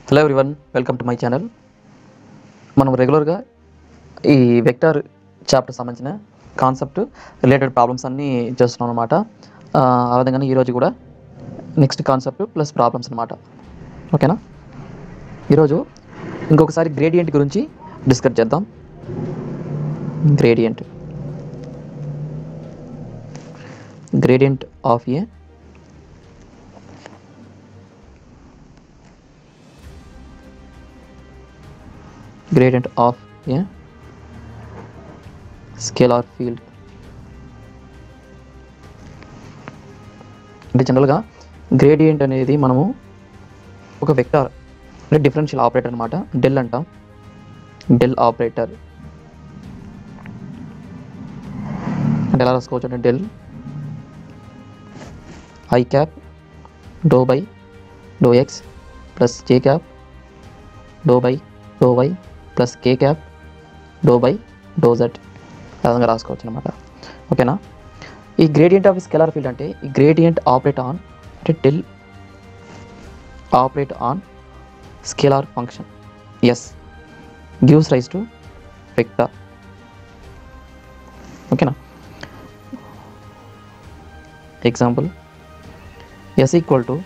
Hello everyone, welcome to my channel. మనం రెగ్యులర్గా ఈ వెక్టార్ చాప్టర్ సంబంధించిన కాన్సెప్ట్ రిలేటెడ్ ప్రాబ్లమ్స్ అన్నీ చేస్తున్నాం అనమాట. ఆ విధంగానే ఈరోజు కూడా నెక్స్ట్ కాన్సెప్ట్ ప్లస్ ప్రాబ్లమ్స్ అనమాట. ఓకేనా? ఈరోజు ఇంకొకసారి గ్రేడియంట్ గురించి డిస్కస్ చేద్దాం. Gradient of a scalar field. అంటే జనరల్గా గ్రేడియంట్ అనేది మనము ఒక వెక్టార్ అంటే డిఫరెన్షియల్ ఆపరేటర్ అనమాట. డెల్ అంటాం. డెల్ ఆపరేటర్ అంటే ఎలా రాసుకోవచ్చు అంటే del i cap do by do X plus J cap do by do why plus K cap do by do z ఆ విధంగా రాసుకోవచ్చు అనమాట. ఓకేనా? ఈ గ్రేడియంట్ ఆఫ్ స్కేలార్ ఫీల్డ్ అంటే ఈ గ్రేడియంట్ ఆపరేట్ ఆన్ అంటే del operate on scalar function S gives rise to vector. ఓకేనా? Example S equal to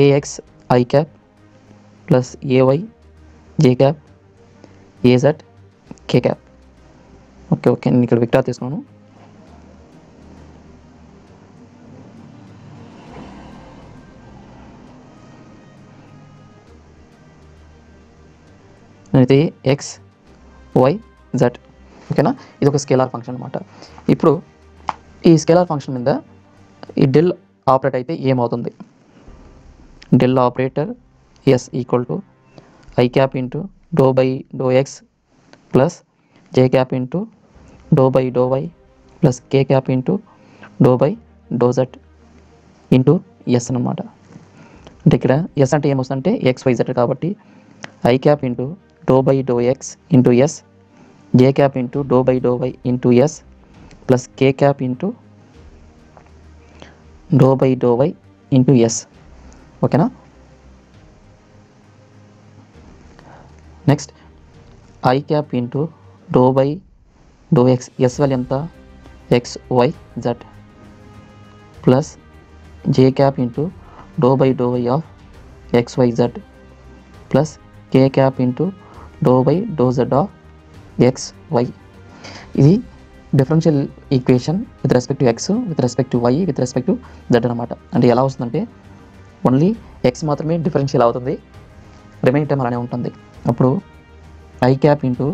A X I cap plus A Y J cap A Z K cap. Okay నేను ఇక్కడ vector తీసుకున్నాను. అయితే X why Z. ఓకేనా? ఇది ఒక scalar function అనమాట. ఇప్పుడు ఈ స్కేలార్ ఫంక్షన్ మీద ఈ డెల్ ఆపరేట్ అయితే ఏమవుతుంది? Del operator s equal to i cap into do by do X plus J cap into do by do why plus K cap into do by do Z into s అనమాట. అంటే ఇక్కడ s అంటే ఏమొస్తుందంటే x why z కాబట్టి i cap into do by do X into s j cap into do by do y into s plus K cap into do by do y into S. ఓకేనా? Next I cap into do by do X S value ఎంత? X why Z plus J cap into do by do why of X why Z plus K cap into do by do Z of X Y. ఇది differential equation with respect to X with respect to Y with respect to Z అనమాట. అంటే ఎలా వస్తుందంటే only X మాత్రమే differential అవుతుంది, remaining time అలానే ఉంటుంది. అప్పుడు I cap into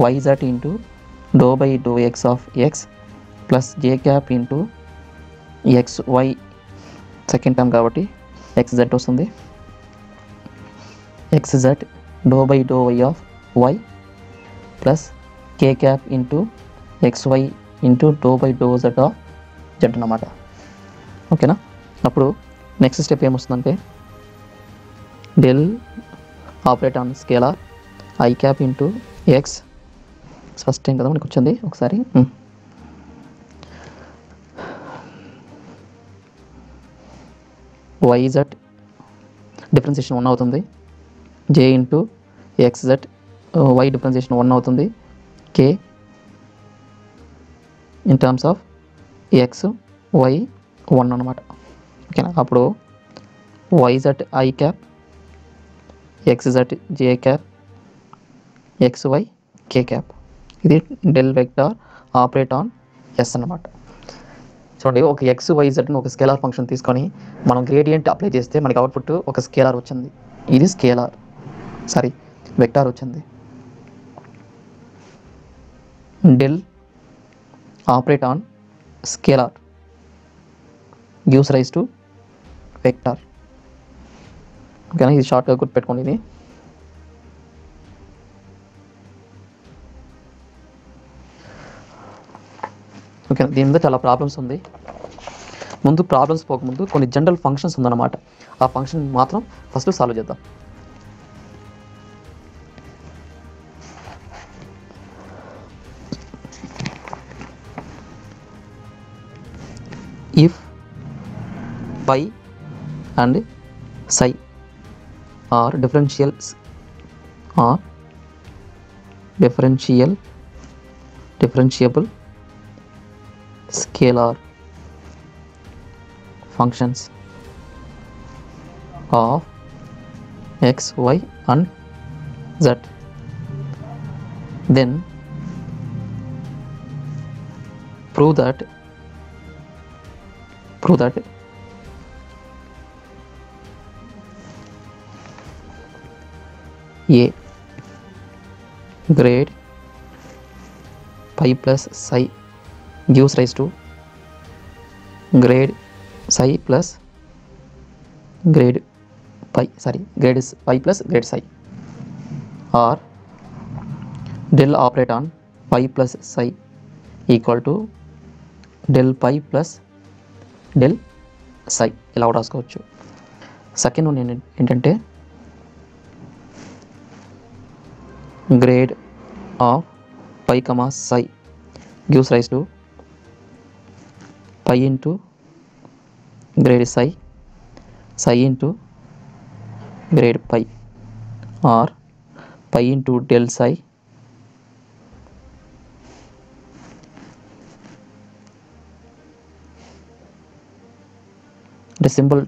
Y Z into do by do X of X plus J cap into X Y second term కాబట్టి ఎక్స్ జెడ్ వస్తుంది. X Z do by do why of Y plus K cap into X Y into do by do Z of Z అన్నమాట. ఓకేనా? అప్పుడు next step ఏమొస్తుందంటే del operate on scalar I cap into X first time కదా మనకు వచ్చింది. ఒకసారి Y Z differentiation 1 అవుతుంది. J into X Z Y differentiation 1 అవుతుంది. K in terms of X Y 1 అనమాట. ఓకేనా? అప్పుడు Y Z I cap X Z J cap X Y K cap. ఇది del vector operate on S అన్నమాట. చూడండి, ఒక X why జెడ్ని ఒక scalar function తీసుకొని మనం గ్రేడియంట్ అప్లై చేస్తే మనకి అవుట్పుట్ ఒక స్కేలార్ వచ్చింది. ఇది వెక్టార్ వచ్చింది. Del operate on scalar gives rise to vector. ఓకేనా? ఇది షార్ట్గా గుర్తుపెట్టుకోండి. ఇది ఓకే. దీని మీద చాలా ప్రాబ్లమ్స్ ఉంది. ముందు ప్రాబ్లమ్స్ పోకముందు కొన్ని జనరల్ ఫంక్షన్స్ ఉందన్నమాట. ఆ ఫంక్షన్ మాత్రం ఫస్ట్ సాల్వ్ చేద్దాం. If phi and psi or differentiable scalar functions of x, y and z. Then prove that a grade pi plus psi gives rise to grade psi plus grade pi plus grade psi, or del operate on pi plus psi equal to del pi plus del psi. ఇలా రాసుకోవచ్చు. Second one ఏంటంటే grade of pi comma psi gives rise to pi into grade psi into grade pi, or pi into del psi the symbol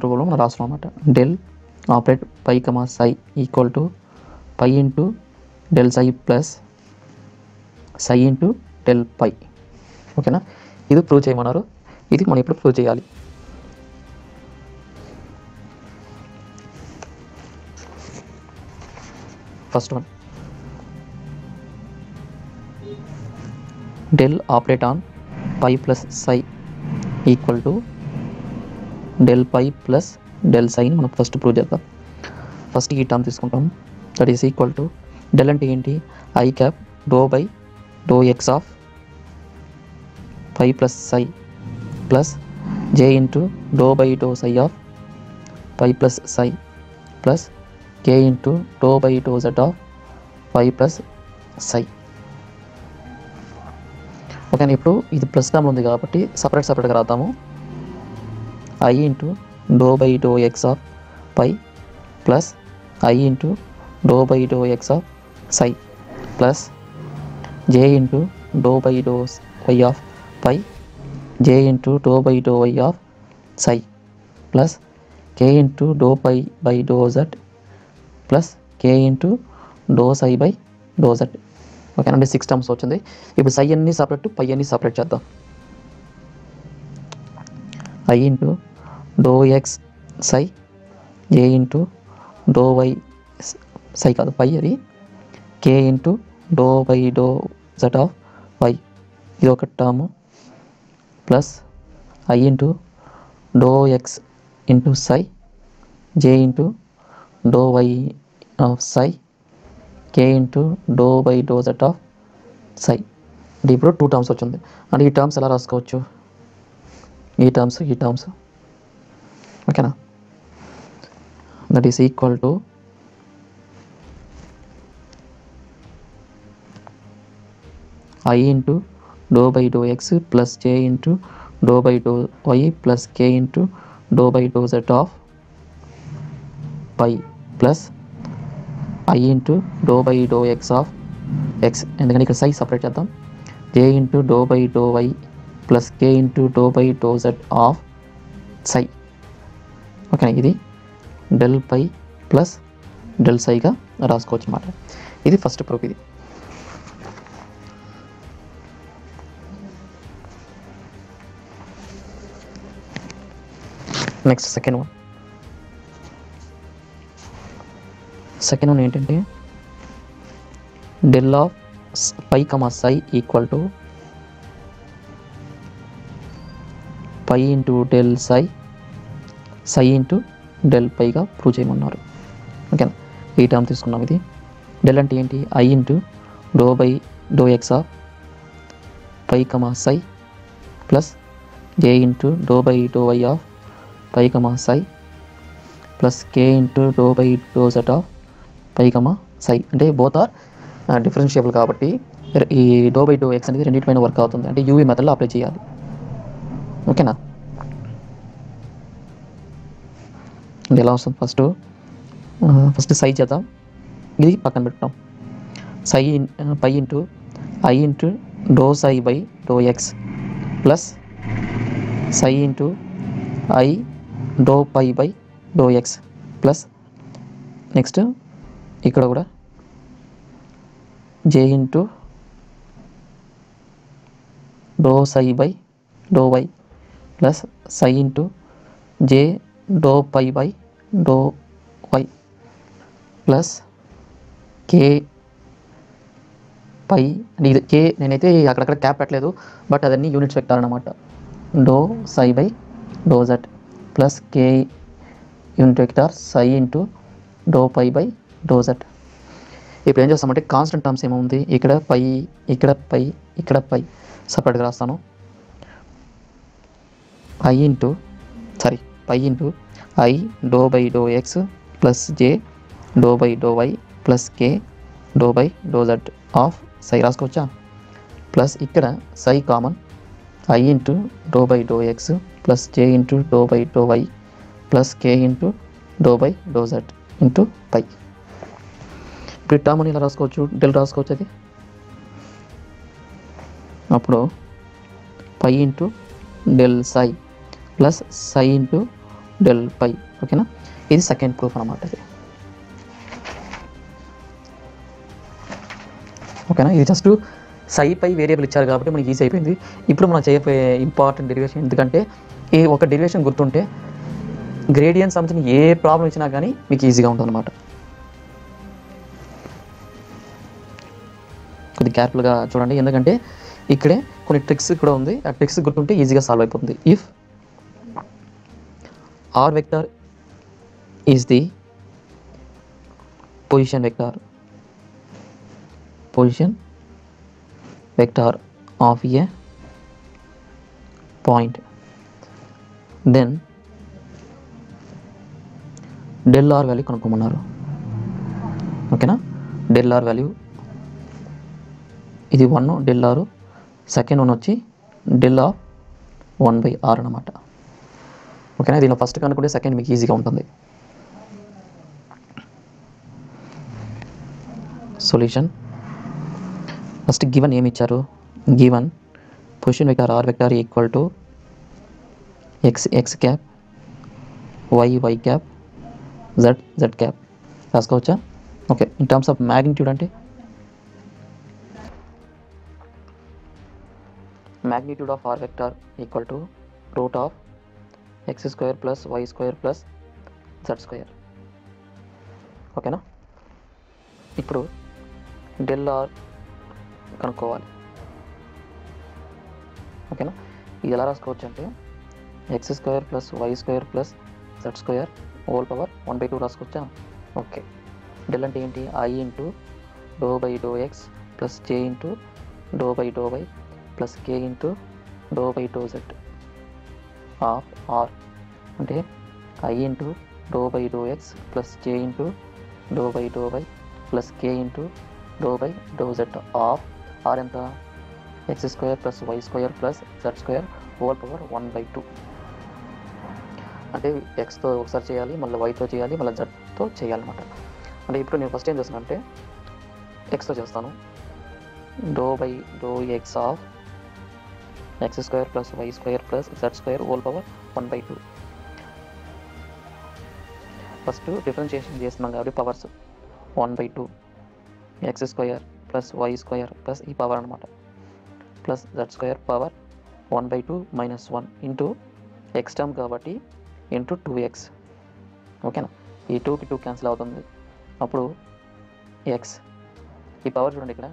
రూపంలో మనం రాస్తాం అన్నమాట. Del operate phi comma psi equal to phi into del psi plus psi into del phi. ఓకేనా, ఇది prove చేయమన్నారు. ఇది మనం ఇప్పుడు ప్రూవ్ చేయాలి. First one, del operate on phi plus psi equal to del phi plus del psi మనం first prove చేద్దాం. First ఈ టర్మ్ తీసుకుంటాం. That is equal to del అంటే ఏంటి, I cap do by do X of phi plus psi plus J into do by do psi of phi plus psi plus K into do by do Z of phi plus psi. ఓకేనా, ఇప్పుడు ఇది plus term ఉంది కాబట్టి సపరేట్గా రాద్దాము. I into dou by dou x of pi plus I into dou by dou x of psi plus j into dou by dou y of pi j into dou by dou y of psi plus k into dou pi by dou z plus k into dou psi by dou z. Okay అంటే 6 terms వచ్చింది. ఇప్పుడు psi అన్ని separate, పై అన్ని separate చేద్దాం. I into do X psi J into do Y psi కాదు phi, అది K into do by do Z of Y, ఇది ఒక term plus I into do X into psi J into do why of psi K into do by do Z of psi. అంటే ఇప్పుడు 2 terms వచ్చింది. అంటే ఈ terms ఎలా రాసుకోవచ్చు, ఈ టర్మ్స్ ఓకేనా. That is equal to i into do by do X plus J into do by do why plus K into do by do Z of phi plus I into do by do X of x, ఎందుకంటే ఇక్కడ psi separate చేద్దాం, j into do by do why plus K into do by do Z of psi. Okay, ఇది del phi plus del సైగా రాసుకోవచ్చు అన్నమాట. ఇది first proof. ఇది next second one ఏంటంటే del of phi comma psi equal to phi into del psi into del పైగా prove చేయమన్నారు. ఓకేనా, ఈ టర్మ్ తీసుకున్నాం. ఇది డెల్ అంటే ఏంటి, I into do by do X of phi comma psi plus J into do by do why of phi comma psi plus K into do by do Z of phi comma psi. అంటే both are differentiable కాబట్టి ఈ do by do X అనేది రెండింటిపైన work అవుతుంది, అంటే UV మెథడ్లో apply చేయాలి. ఓకేనా? ఇది ఎలా వస్తుంది? ఫస్ట్ సై చేద్దాం, ఇది పక్కన పెడతాం. Psi phi into I into do psi by do X plus psi into I do phi by do X plus next ఇక్కడ కూడా J into do psi by do why plus psi into J do phi by do why plus K phi. ఇది కే నేనైతే అక్కడక్కడ cap పెట్టలేదు, but అదన్నీ units vector అనమాట. Do psi by do Z plus K unit vector psi into do phi by do z. ఇప్పుడు ఏం చేస్తామంటే కాన్స్టెంట్ టర్మ్స్ ఏముంది, ఇక్కడ పై ఇక్కడ పై ఇక్కడ పై సపరేట్గా రాస్తాను. Phi into I do by do X plus J do by do why plus K do by do Z of psi రాసుకోవచ్చా? ప్లస్ ఇక్కడ psi common, I into do by do X plus J into do by do why plus K into do by do Z into phi. ఇప్పుడు term అని ఇలా రాసుకోవచ్చు, del రాసుకోవచ్చు. అది అప్పుడు phi into del psi plus psi into del phi. ఓకేనా? ఇది second proof అనమాట. ఇది ఓకేనా? ఇది జస్ట్ సై పై వేరియబుల్ ఇచ్చారు కాబట్టి మనకి ఈజీ అయిపోయింది. ఇప్పుడు మనం చేయబోయే ఇంపార్టెంట్ డెరివేషన్, ఎందుకంటే ఈ ఒక డెరివేషన్ గుర్తుంటే గ్రేడియన్స్ సంబంధించిన ఏ ప్రాబ్లం ఇచ్చినా కానీ మీకు ఈజీగా ఉంటుంది అనమాట. కొద్ది కేర్ఫుల్గా చూడండి, ఎందుకంటే ఇక్కడే కొన్ని ట్రిక్స్ కూడా ఉంది. ఆ ట్రిక్స్ గుర్తుంటే ఈజీగా సాల్వ్ అయిపోతుంది. If R vector is the position vector of a point, then del R value కనుక్కోమన్నారు. ఓకేనా? డెల్ ఆర్ వాల్యూ ఇది 1, డెల్ ఆర్ సెకండ్ 1 వచ్చి డెల్ ఆఫ్ 1/r అనమాట. ఓకేనా? దీనిలో ఫస్ట్ కనుక్కుంటే సెకండ్ మీకు ఈజీగా ఉంటుంది. సొల్యూషన్ ఫస్ట్ గివన్ ఏమి ఇచ్చారు? Given position vector R vector equal to X cap Y cap Z cap రాసుకోవచ్చా? Okay. In terms of magnitude అంటే magnitude of r vector equal to root of x square plus y square plus z square. ఓకేనా? ఇప్పుడు del are కనుక్కోవాలి. ఓకేనా? ఇది ఎలా రాసుకోవచ్చు అంటే X square plus why square plus Z square whole power 1/2 రాసుకోవచ్చా? ఓకే. డెల్ అంటే ఏంటి? I into do by do X plus J into do by do why plus K into do by do Z of R అంటే I into do by do X plus J into do by do why plus K into do by do Z of R ఎంత? X square plus why square plus Z square whole power 1/2. అంటే ఎక్స్తో ఒకసారి చేయాలి, మళ్ళీ వైతో చేయాలి, మళ్ళీ జెడ్తో చేయాలన్నమాట. అంటే ఇప్పుడు నేను ఫస్ట్ ఏం చేస్తాను అంటే ఎక్స్తో చేస్తాను. Doe by do X of x square plus why square plus Z square whole power 1/2. First differentiation చేస్తున్నాం కాబట్టి powers 1/2 x square plus why square plus ఈ పవర్ అనమాట plus Z square power 1/2 minus 1 into x term కాబట్టి into 2x. ఓకేనా? ఈ 2కి 2 cancel అవుతుంది. అప్పుడు ఎక్స్ ఈ పవర్ చూడండి, ఇక్కడ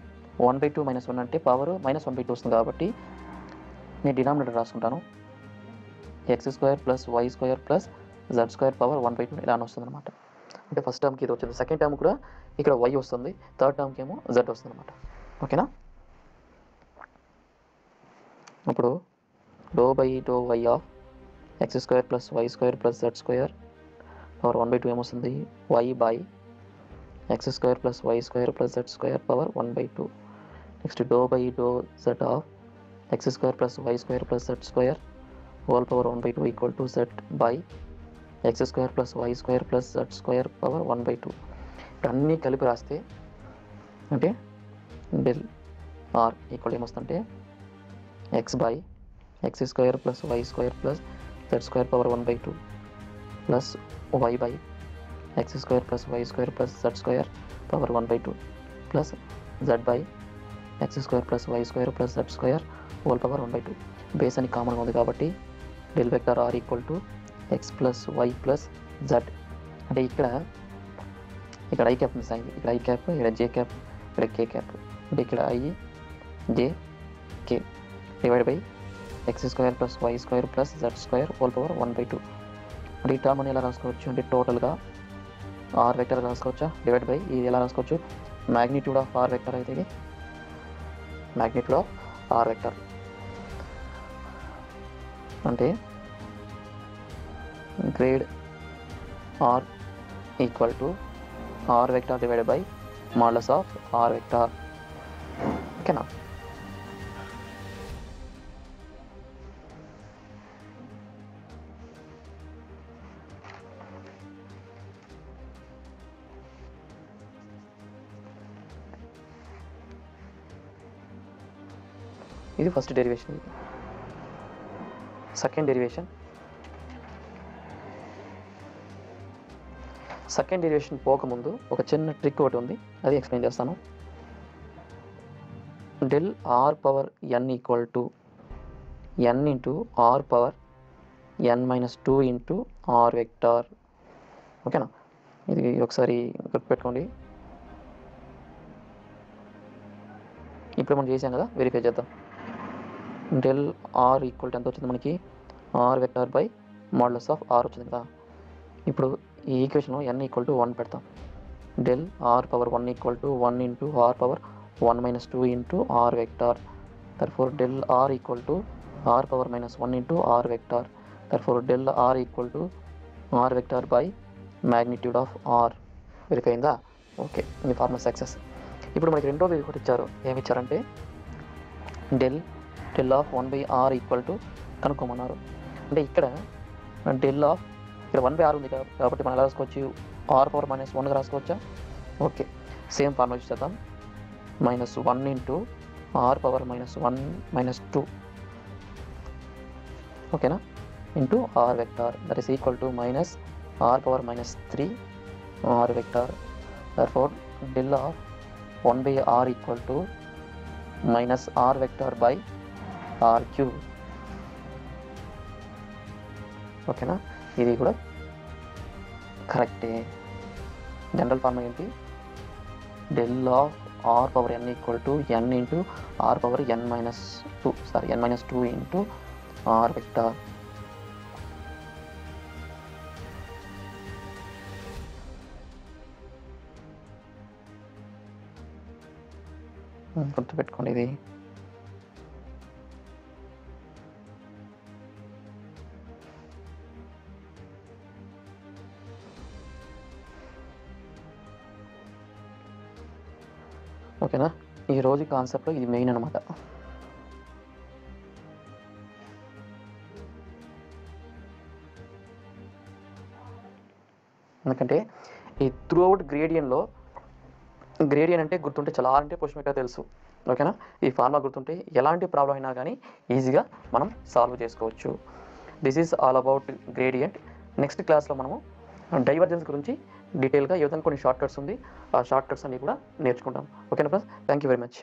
1/2 మైనస్ 1 అంటే పవర్ మైనస్ 1/2 వస్తుంది కాబట్టి నేను డినామినేటర్ రాసుకుంటాను. X square plus why square plus Z square power 1/2 ఇలా వస్తుంది అనమాట. అంటే ఫస్ట్ టర్మ్కి ఇది వచ్చింది, సెకండ్ టర్మ్ కూడా ఇక్కడ వై వస్తుంది, థర్డ్ టర్మ్కి ఏమో జెడ్ వస్తుంది అనమాట. ఓకేనా? ఇప్పుడు doe by do why of x square plus why square plus Z square power 1/2 ఏమొస్తుంది? Y by x square plus y square plus z square power 1 by 2. Next dou by dou z of x square plus y square plus z square whole power 1 by 2 equal to z by x square plus y square plus z square power 1 by 2. ఇప్పుడు అన్నీ కలిపి రాస్తే అంటే del R equal ఏమొస్తుందంటే X by X square plus why square plus Z square power 1 by 2 plus Y by X square plus why square plus Z square power 1 by 2 plus Z by X square plus why square plus Z square whole power 1 by 2. Base అని కామన్గా ఉంది కాబట్టి del vector R equal to X plus Y plus Z. అంటే ఇక్కడ I cap miss అయింది, ఇక్కడ I cap, ఇక్కడ జే cap, ఇక్కడ కే క్యాప్. అంటే ఇక్కడ i j k divide by X square plus why square plus Z square whole power 1 by 2. అంటే ఈ టర్మ్ అని ఎలా రాసుకోవచ్చు అంటే టోటల్గా ఆర్ వెక్టర్ రాసుకోవచ్చా, డివైడ్ బై ఇది ఎలా రాసుకోవచ్చు, మ్యాగ్నిట్యూడ్ ఆఫ్ ఆర్ వెక్టర్ అయితే ఇది మ్యాగ్నిట్యూడ్ ఆఫ్ ఆర్ వెక్టర్ అంటే grad r equal to r vector divided by modulus of r vector. ఓకేనా? ఇది ఫస్ట్ డెరివేషన్. సెకండ్ డెరివేషన్ పోకముందు ఒక చిన్న ట్రిక్ ఒకటి ఉంది, అది ఎక్స్ప్లెయిన్ చేస్తాను. Del are power n equal to n into are power n minus 2 into are vector. ఓకేనా? ఇది ఒకసారి గుర్తుపెట్టుకోండి. ఇప్పుడు మనం చేసాం కదా, వెరిఫై చేద్దాం. డెల్ ఆర్ ఈక్వల్ టు ఎంత వచ్చింది మనకి, r vector by modulus of r వచ్చింది కదా. ఇప్పుడు ఈ ఈక్వేషన్లో ఎన్ ఈక్వల్ టు 1 పెడతాం. Del are power 1 equal to 1 into are power 1 minus 2 into are vector. Therefore del R equal to R power minus 1 into are vector. Therefore del R equal to R vector by magnitude of R. Verify అయిందా? Okay, ఈ formula success. ఇప్పుడు మనకి రెండో వేవ్ కూడా ఇచ్చారు. ఏమి ఇచ్చారంటే del of 1 by are equal to కనుక్కోమన్నారు. అంటే ఇక్కడ డెల్ ఆఫ్ ఇక్కడ 1 బై ఆర్ ఉంది కాబట్టి మనం ఎలా రాసుకోవచ్చు, ఆర్ పవర్ మైనస్ 1గా రాసుకోవచ్చా? ఓకే, సేమ్ ఫార్ములా యూజ్ చేద్దాం. Minus 1 into are power minus 1 minus 2 ఓకేనా into are vector that is equal to minus r power minus 3 r vector. Therefore del of 1 by are equal to minus r vector by r cube. ఓకేనా? ఇది కూడా కరెక్టే. General formula ఏంటి, del of r power n equal to n into are power n minus 2 into are vector. గుర్తుపెట్టుకోండి ఇది. ఓకేనా? ఈ రోజు కాన్సెప్ట్లో ఇది మెయిన్ అనమాట. ఎందుకంటే ఈ త్రూ అవుట్ గ్రేడియన్లో గ్రేడియన్ అంటే గుర్తుంటే చాలా అంటే పుష్మిక తెలుసు. ఓకేనా? ఈ ఫార్ములా గుర్తుంటే ఎలాంటి ప్రాబ్లం అయినా కానీ ఈజీగా మనం సాల్వ్ చేసుకోవచ్చు. This is all about gradient. Next క్లాస్లో మనము డైవర్జెన్స్ గురించి డీటెయిల్గా ఏదైనా కొన్ని షార్ట్ కట్స్ ఉంది, ఆ షార్ట్ కట్స్ అన్ని కూడా నేర్చుకుంటాం. ఓకేనా friends? Thank you very much.